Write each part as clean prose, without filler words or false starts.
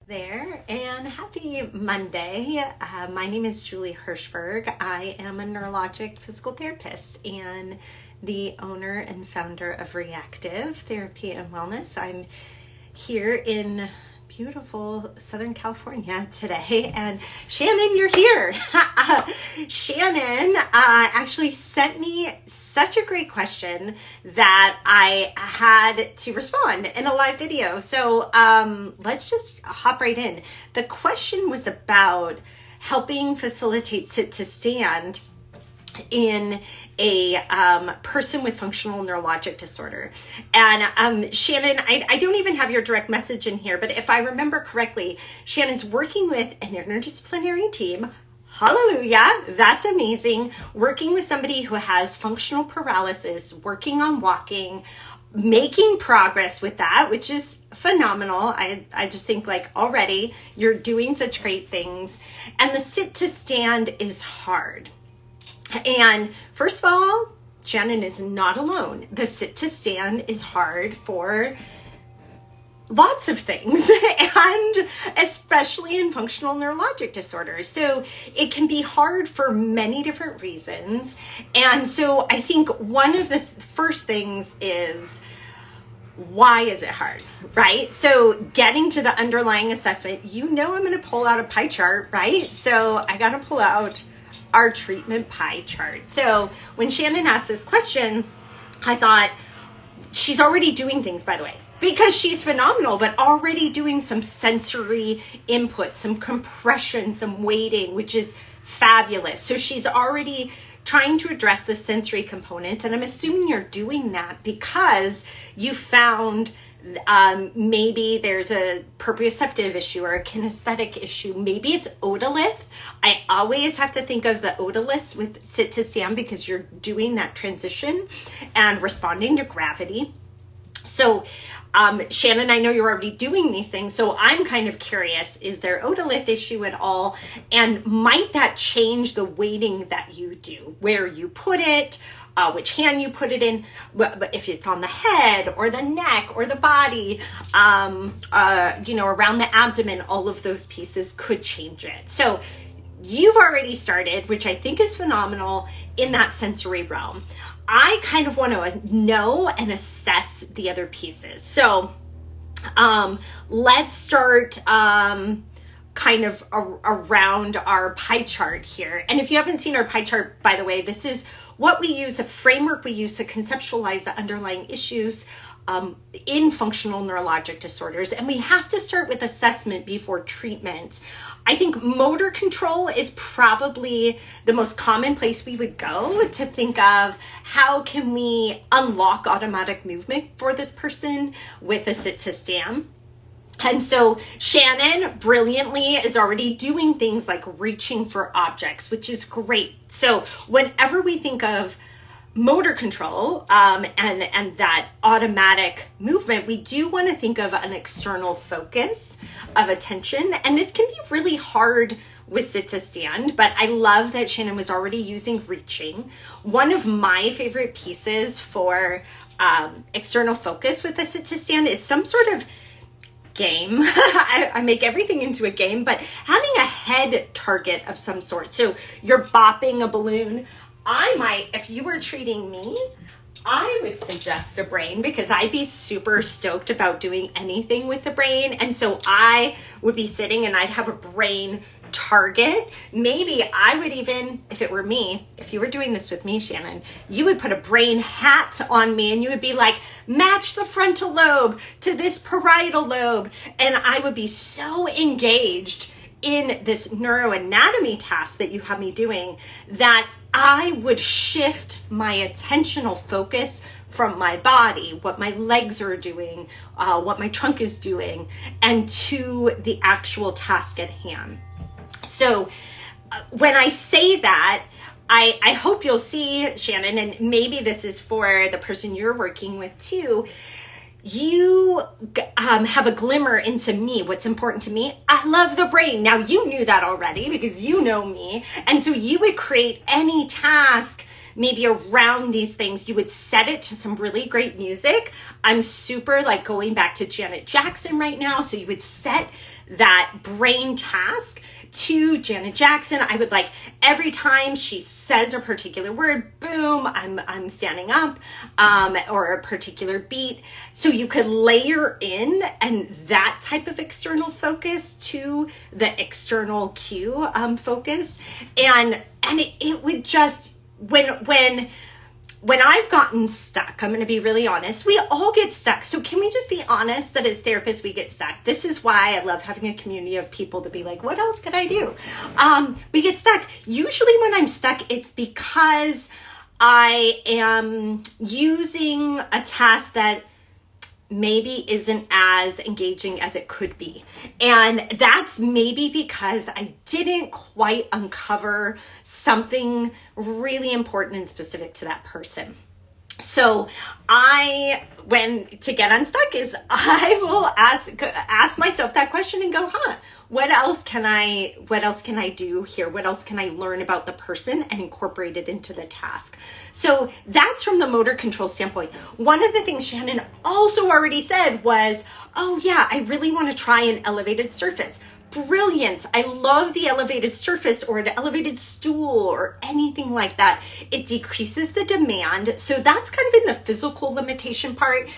There, and happy Monday. My name is Julie Hirschberg. I am a neurologic physical therapist and the owner and founder of Reactive Therapy and Wellness. I'm here in beautiful Southern California today, and Shannon, you're here. Shannon actually sent me such a great question that I had to respond in a live video. So let's just hop right in. The question was about helping facilitate sit to stand in a person with functional neurologic disorder. And Shannon, I don't even have your direct message in here, but if I remember correctly, Shannon's working with an interdisciplinary team. Hallelujah, that's amazing. Working with somebody who has functional paralysis, working on walking, making progress with that, which is phenomenal. I just think like already you're doing such great things. And the sit to stand is hard. And first of all, Shannon is not alone. The sit to stand is hard for lots of things, and especially in functional neurologic disorders. So it can be hard for many different reasons. And so I think one of the first things is, why is it hard, right? So getting to the underlying assessment, I'm going to pull out a pie chart, right? So I got to pull out our treatment pie chart. So when Shannon asked this question, I thought she's already doing things, by the way, because she's phenomenal, but already doing some sensory input, some compression, some weighting, which is fabulous. So she's already trying to address the sensory components. And I'm assuming you're doing that because you found maybe there's a proprioceptive issue or a kinesthetic issue. Maybe it's otolith. I always have to think of the otoliths with sit to stand because you're doing that transition and responding to gravity. So Shannon, I know you're already doing these things, so I'm kind of curious, is there otolith issue at all? And might that change the weighting that you do, where you put it, which hand you put it in, if it's on the head or the neck or the body, around the abdomen, all of those pieces could change it. So you've already started, which I think is phenomenal, in that sensory realm. I kind of want to know and assess the other pieces. So let's start kind of around our pie chart here. And if you haven't seen our pie chart, by the way, this is what we use, a framework we use to conceptualize the underlying issues in functional neurologic disorders. And we have to start with assessment before treatment. I think motor control is probably the most common place we would go to think of how can we unlock automatic movement for this person with a sit to stand. And so Shannon brilliantly is already doing things like reaching for objects, which is great. So whenever we think of motor control and that automatic movement, we do want to think of an external focus of attention. And this can be really hard with sit to stand, but I love that Shannon was already using reaching. One of my favorite pieces for external focus with the sit to stand is some sort of game. I make everything into a game, but having a head target of some sort. So you're bopping a balloon. I might, if you were treating me, I would suggest a brain because I'd be super stoked about doing anything with the brain. And so I would be sitting and I'd have a brain target. Maybe I would even, if it were me, if you were doing this with me, Shannon, you would put a brain hat on me and you would be like, match the frontal lobe to this parietal lobe. And I would be so engaged in this neuroanatomy task that you have me doing that I would shift my attentional focus from my body, what my legs are doing, what my trunk is doing, and to the actual task at hand. So when I say that, I hope you'll see, Shannon, and maybe this is for the person you're working with too, you have a glimmer into me, what's important to me. I love the brain. Now, you knew that already because you know me. And so you would create any task maybe around these things, you would set it to some really great music. I'm super like going back to Janet Jackson right now. So you would set that brain task to Janet Jackson. I would like every time she says a particular word, boom, I'm standing up, or a particular beat. So you could layer in and that type of external focus to the external cue focus, and it would just when I've gotten stuck, I'm going to be really honest, we all get stuck. So can we just be honest that as therapists, we get stuck? This is why I love having a community of people to be like, what else could I do? We get stuck. Usually when I'm stuck, it's because I am using a task that maybe isn't as engaging as it could be. And that's maybe because I didn't quite uncover something really important and specific to that person. So when to get unstuck is I will ask myself that question and go, what else can I do here? What else can I learn about the person and incorporate it into the task? So that's from the motor control standpoint. One of the things Shannon also already said was, oh yeah, I really want to try an elevated surface. Brilliant. I love the elevated surface or an elevated stool or anything like that. It decreases the demand. So that's kind of in the physical limitation part.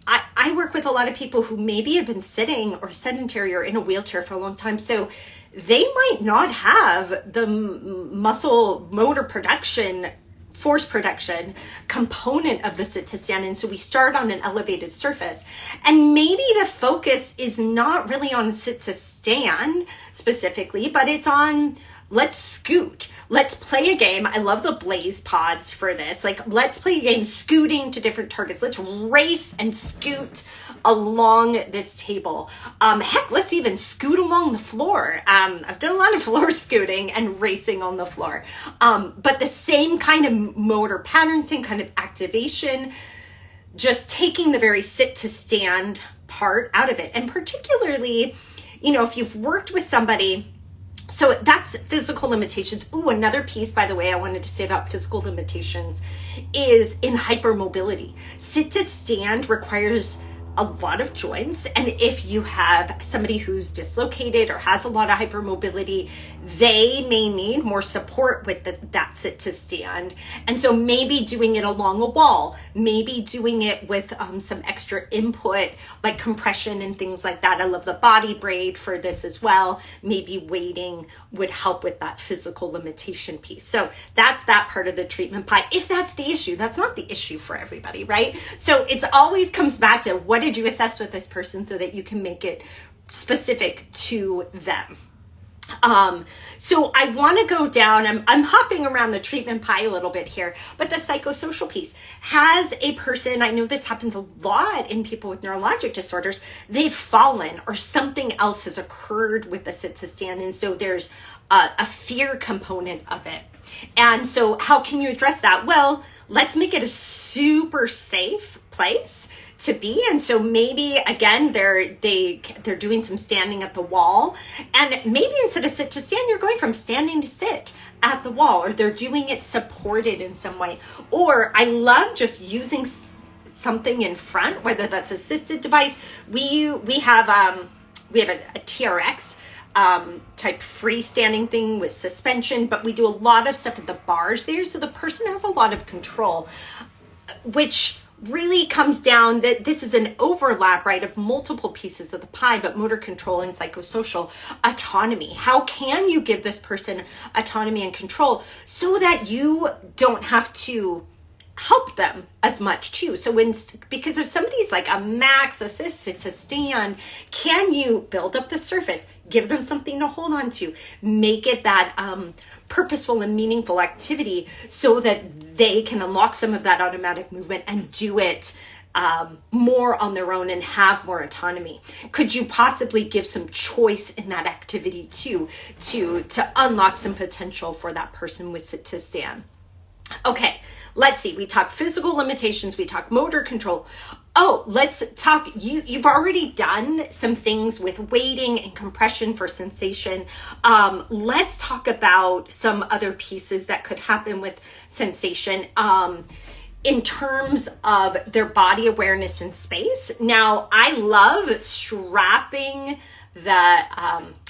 I work with a lot of people who maybe have been sitting or sedentary or in a wheelchair for a long time. So they might not have the muscle motor production, force production component of the sit to stand. And so we start on an elevated surface. And maybe the focus is not really on sit to stand specifically, but it's on let's scoot. Let's play a game. I love the Blaze pods for this. Like, let's play a game scooting to different targets. Let's race and scoot along this table. Heck, let's even scoot along the floor. I've done a lot of floor scooting and racing on the floor. But the same kind of motor pattern, same kind of activation, just taking the very sit to stand part out of it. And particularly, if you've worked with somebody, so that's physical limitations. Ooh, another piece, by the way, I wanted to say about physical limitations is in hypermobility. Sit to stand requires a lot of joints. And if you have somebody who's dislocated or has a lot of hypermobility, they may need more support with that sit to stand. And so maybe doing it along a wall, maybe doing it with some extra input like compression and things like that. I love the body braid for this as well. Maybe weighting would help with that physical limitation piece. So that's that part of the treatment pie. If that's the issue, that's not the issue for everybody, right? So it's always comes back to what did you assess with this person so that you can make it specific to them. So I want to go down, I'm hopping around the treatment pie a little bit here, but the psychosocial piece has a person, I know this happens a lot in people with neurologic disorders, they've fallen or something else has occurred with the sit to stand. And so there's a fear component of it. And so how can you address that? Well, let's make it a super safe place to be. And so maybe again they're doing some standing at the wall, and maybe instead of sit to stand, you're going from standing to sit at the wall, or they're doing it supported in some way. Or I love just using something in front, whether that's assisted device. We have a TRX type freestanding thing with suspension, but we do a lot of stuff at the bars there, so the person has a lot of control, which really comes down that this is an overlap, right, of multiple pieces of the pie, but motor control and psychosocial autonomy. How can you give this person autonomy and control so that you don't have to help them as much too? So because if somebody's like a max assist to stand, can you build up the surface, give them something to hold on to, make it that purposeful and meaningful activity so that they can unlock some of that automatic movement and do it more on their own and have more autonomy? Could you possibly give some choice in that activity too, to unlock some potential for that person with sit to stand? Okay, let's see. We talk physical limitations. We talk motor control. Oh, let's talk. You've already done some things with weighting and compression for sensation. Let's talk about some other pieces that could happen with sensation. In terms of their body awareness in space. Now, I love strapping the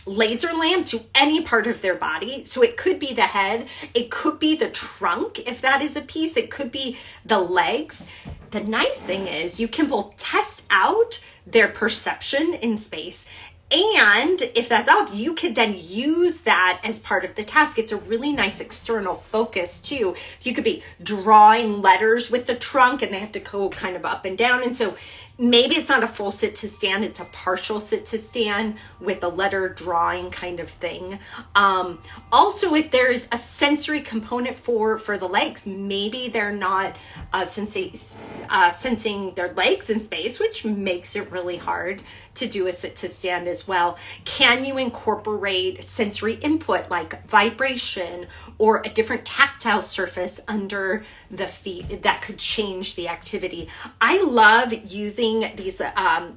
laser lamp to any part of their body. So it could be the head, it could be the trunk, if that is a piece, it could be the legs. The nice thing is you can both test out their perception in space, and if that's off, you could then use that as part of the task. It's a really nice external focus too. You could be drawing letters with the trunk and they have to go kind of up and down. And so maybe it's not a full sit to stand, it's a partial sit to stand with a letter drawing kind of thing. Also, if there's a sensory component for the legs, maybe they're not sensing their legs in space, which makes it really hard to do a sit to stand as well. Can you incorporate sensory input like vibration or a different tactile surface under the feet that could change the activity? I love using these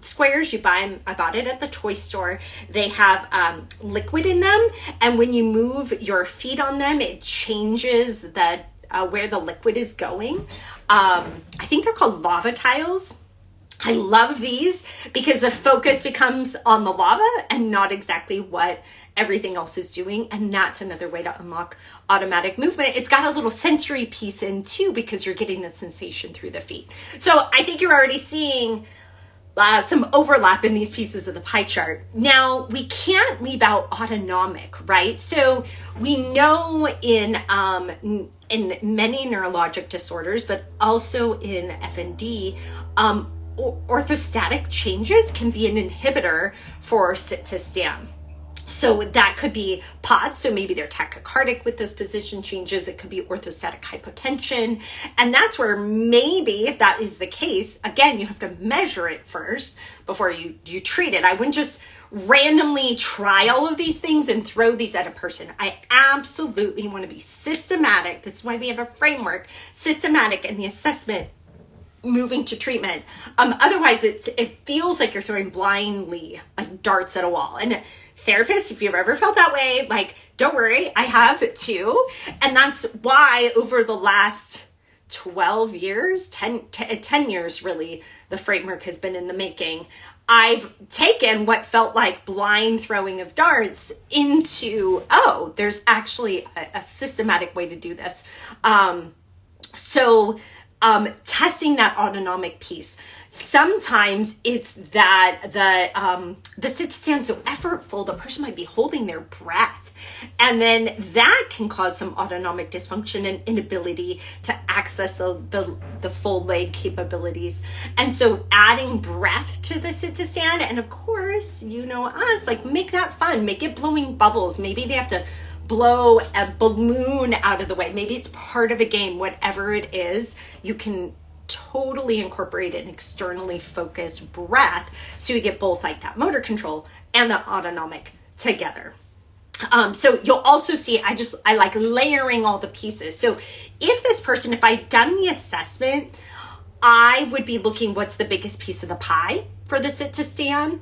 squares. You buy them, I bought it at the toy store. They have liquid in them, and when you move your feet on them, it changes the where the liquid is going. I think they're called lava tiles. I love these because the focus becomes on the lava and not exactly what everything else is doing. And that's another way to unlock automatic movement. It's got a little sensory piece in too, because you're getting the sensation through the feet. So I think you're already seeing some overlap in these pieces of the pie chart. Now, we can't leave out autonomic, right? So we know in many neurologic disorders, but also in FND, orthostatic changes can be an inhibitor for sit to stand. So that could be POTS, so maybe they're tachycardic with those position changes. It could be orthostatic hypotension. And that's where maybe, if that is the case, again, you have to measure it first before you treat it. I wouldn't just randomly try all of these things and throw these at a person. I absolutely want to be systematic. This is why we have a framework, systematic in the assessment moving to treatment. Otherwise, it feels like you're throwing blindly like darts at a wall. And therapists, if you've ever felt that way, like, don't worry, I have too. And that's why over the last 12 years, 10 years really, the framework has been in the making. I've taken what felt like blind throwing of darts into, there's actually a systematic way to do this. Testing that autonomic piece. Sometimes it's that the sit to stand so effortful, the person might be holding their breath. And then that can cause some autonomic dysfunction and inability to access the full leg capabilities. And so adding breath to the sit to stand, and of course, you know us, like, make that fun, make it blowing bubbles. Maybe they have to blow a balloon out of the way. Maybe it's part of a game. Whatever it is, you can totally incorporate an externally focused breath so you get both like that motor control and the autonomic together. So you'll also see, I like layering all the pieces. So if I'd done the assessment, I would be looking, what's the biggest piece of the pie for the sit to stand,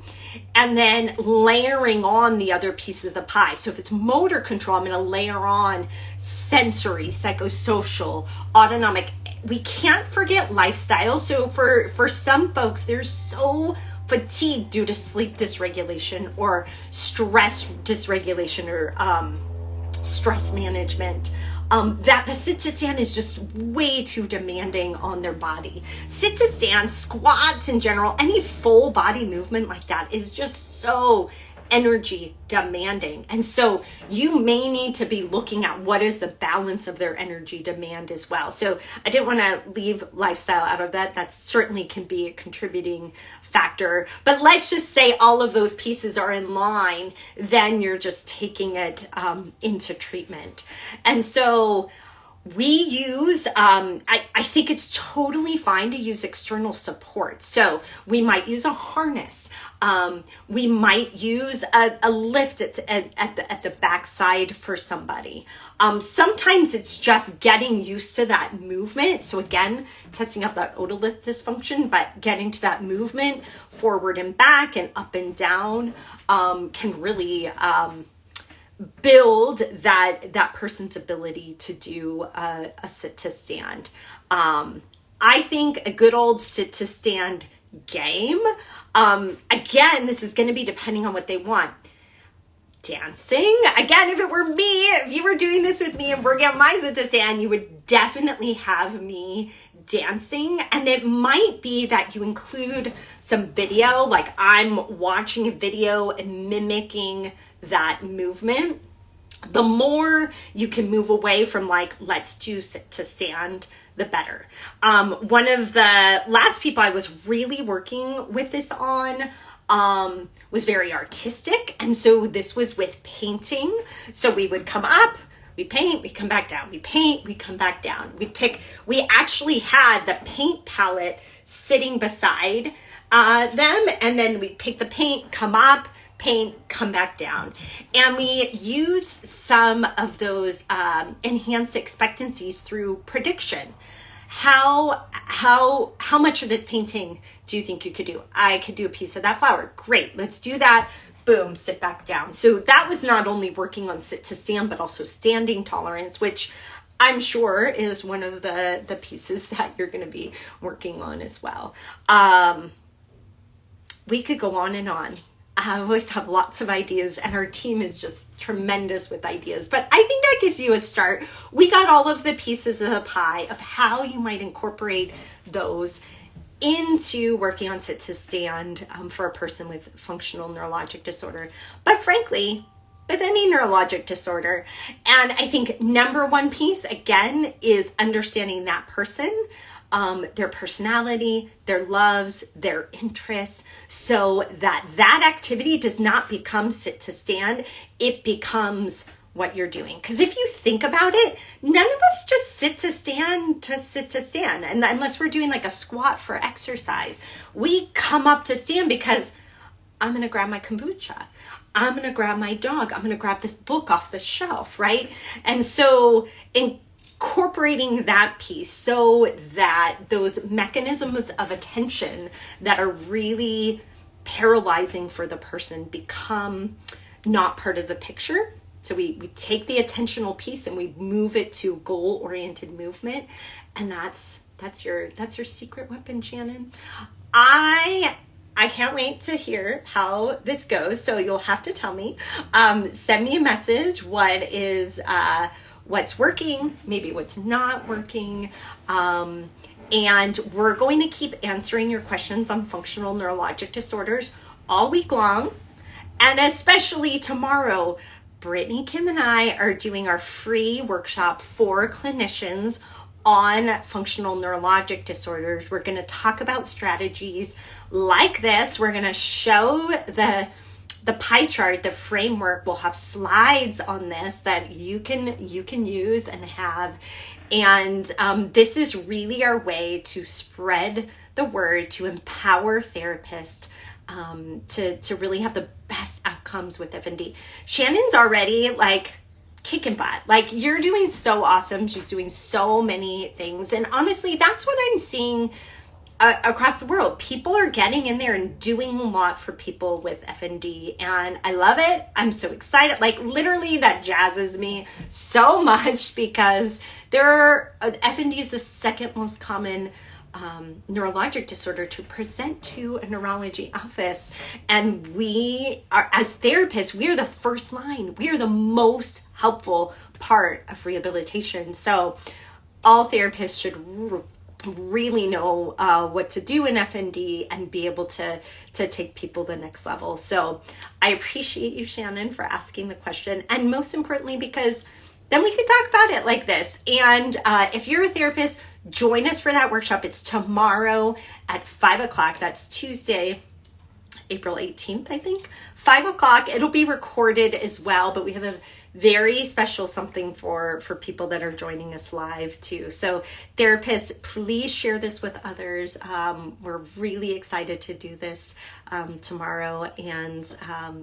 and then layering on the other pieces of the pie. So if it's motor control, I'm going to layer on sensory, psychosocial, autonomic. We can't forget lifestyle. So for some folks, they're so fatigued due to sleep dysregulation or stress dysregulation or stress management, that the sit to stand is just way too demanding on their body. Sit to stand, squats in general, any full body movement like that is just so energy demanding. And so you may need to be looking at what is the balance of their energy demand as well. So I didn't want to leave lifestyle out of that. That certainly can be a contributing factor. But let's just say all of those pieces are in line, then you're just taking it into treatment. And so We use, I think it's totally fine to use external support. So we might use a harness. We might use a lift at the backside for somebody. Sometimes it's just getting used to that movement. So again, testing out that otolith dysfunction, but getting to that movement forward and back and up and down can really build that person's ability to do a sit to stand. I think a good old sit to stand game. Again, this is going to be depending on what they want. Dancing. Again, if it were me, if you were doing this with me and working on my sit to stand, you would definitely have me dancing. And it might be that you include some video, like I'm watching a video and mimicking that movement. The more you can move away from like, let's do sit to stand, the better. One of the last people I was really working with this on was very artistic. And so this was with painting. So we would come up, we paint, we come back down, we paint, we come back down. We actually had the paint palette sitting beside them. And then we pick the paint, come up, paint, come back down. And we use some of those enhanced expectancies through prediction. How much of this painting do you think you could do? I could do a piece of that flower. Great, let's do that. Boom, sit back down. So that was not only working on sit to stand, but also standing tolerance, which I'm sure is one of the pieces that you're going to be working on as well. We could go on and on. I always have lots of ideas, and our team is just tremendous with ideas. But I think that gives you a start. We got all of the pieces of the pie of how you might incorporate those into working on sit to stand for a person with functional neurologic disorder. But frankly, with any neurologic disorder. And I think number one piece, again, is understanding that person, their personality, their loves, their interests, so that activity does not become sit to stand. It becomes what you're doing. Because if you think about it, none of us just sit to stand. And unless we're doing like a squat for exercise, we come up to stand because I'm going to grab my kombucha. I'm going to grab my dog. I'm going to grab this book off the shelf, right? And so incorporating that piece so that those mechanisms of attention that are really paralyzing for the person become not part of the picture. So we take the attentional piece and we move it to goal-oriented movement. And that's your secret weapon, Shannon. I can't wait to hear how this goes. So you'll have to tell me. Send me a message. What's working, maybe what's not working. And we're going to keep answering your questions on functional neurologic disorders all week long. And especially tomorrow, Brittany, Kim, and I are doing our free workshop for clinicians on functional neurologic disorders. We're going to talk about strategies like this. We're going to show the pie chart, the framework. We'll have slides on this that you can use and have. And this is really our way to spread the word, to empower therapists to really have the best outcomes with FND. Shannon's already like kicking butt. Like, you're doing so awesome. She's doing so many things. And honestly, that's what I'm seeing across the world. People are getting in there and doing a lot for people with FND. And I love it. I'm so excited. Like, literally that jazzes me so much because FND is the second most common neurologic disorder to present to a neurology office. And we are, as therapists, we are the first line. We are the most helpful part of rehabilitation. So all therapists should really know what to do in FND and be able to take people the next level. So I appreciate you, Shannon, for asking the question. And most importantly, because then we could talk about it like this. And if you're a therapist, join us for that workshop. It's tomorrow at 5 o'clock. That's Tuesday, April 18th, I think, 5 o'clock. It'll be recorded as well, but we have a very special something for people that are joining us live too. So therapists, please share this with others. We're really excited to do this tomorrow, and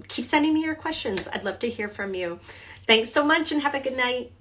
keep sending me your questions. I'd love to hear from you. Thanks so much and have a good night.